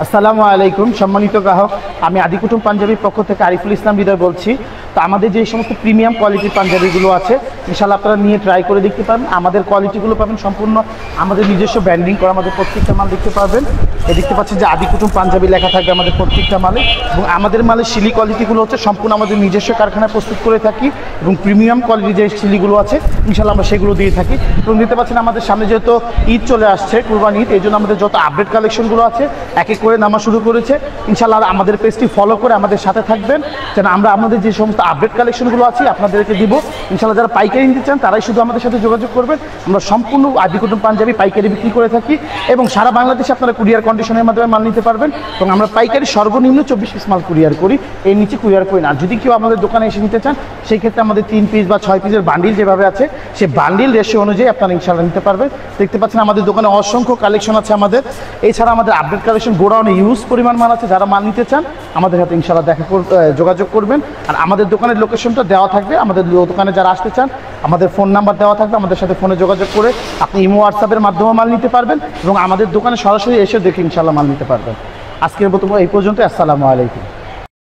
আসসালামু আলাইকুম সম্মানিত গ্রাহক, আমি আদিকুটুম পাঞ্জাবির পক্ষ থেকে আরিফুল ইসলাম হৃদয় বলছি। তো আমাদের যে সমস্ত প্রিমিয়াম কোয়ালিটির পাঞ্জাবিগুলো আছে ইনশাআল্লাহ আপনারা নিয়ে ট্রাই করে দেখতে পারেন। আমাদের কোয়ালিটিগুলো পাবেন সম্পূর্ণ আমাদের নিজস্ব ব্র্যান্ডিং করা, আমাদের প্রত্যেকটা মাল দেখতে পারবেন। দেখতে পাচ্ছেন যে আদিকুটুম পাঞ্জাবি লেখা থাকবে আমাদের প্রত্যেকটা মালে, এবং আমাদের মালের শিলি কোয়ালিটিগুলো হচ্ছে সম্পূর্ণ আমাদের নিজস্ব কারখানায় প্রস্তুত করে থাকি, এবং প্রিমিয়াম কোয়ালিটির যে শিলিগুলো আছে ইনশাআল্লাহ আমরা সেগুলো দিয়ে থাকি। এবং দেখতে পাচ্ছেন আমাদের সামনে যেহেতু ঈদ চলে আসছে, কুরবানি ঈদ, এই জন্য আমাদের যত আপডেট কালেকশনগুলো আছে এক এক করে নামা শুরু করেছে। ইনশাআল্লাহ আমাদের পেজটি ফলো করে আমাদের সাথে থাকবেন, যেন আমরা আমাদের যে সমস্ত আপডেট কালেকশনগুলো আছে আপনাদেরকে দিব। ইনশাআল্লাহ যারা পাইকারি নিতে চান তারাই শুধু আমাদের সাথে যোগাযোগ করবেন। আমরা সম্পূর্ণ আদিকুটুম পাঞ্জাবি পাইকারি বিক্রি করে থাকি, এবং সারা বাংলাদেশে আপনারা কুরিয়ার কন্ডিশনের মাধ্যমে মাল নিতে পারবেন। এবং আমরা পাইকারি সর্বনিম্ন 24 পিস মাল কুরিয়ার করি, এর নিচে কুরিয়ার করি না। আর যদি কেউ আমাদের দোকানে এসে নিতে চান সেই ক্ষেত্রে আমাদের 3 পিস বা 6 পিসের বান্ডিল যেভাবে আছে সেই বান্ডিল রেশিও অনুযায়ী আপনারা ইনশাআল্লাহ নিতে পারবেন। দেখতে পাচ্ছেন আমাদের দোকানে অসংখ্য কালেকশন আছে আমাদের। এছাড়া আমাদের আপডেট কালেকশন গোডাউনে ইউজ পরিমাণ মাল আছে, যারা মাল নিতে চান আমাদের সাথে ইনশাআল্লাহ যোগাযোগ করবেন। আর আমাদের দোকানের লোকেশনটা দেওয়া থাকবে, আমাদের দোকানে যারা আসতে চান আমাদের ফোন নাম্বার দেওয়া থাকবে, আমাদের সাথে ফোনে যোগাযোগ করে আপনি ইমো হোয়াটসঅ্যাপের মাধ্যমে মাল নিতে পারবেন, এবং আমাদের দোকানে সরাসরি এসে দেখে ইনশাআল্লাহ মাল নিতে পারবেন। আজকের মতো এই পর্যন্ত। আসসালামু আলাইকুম।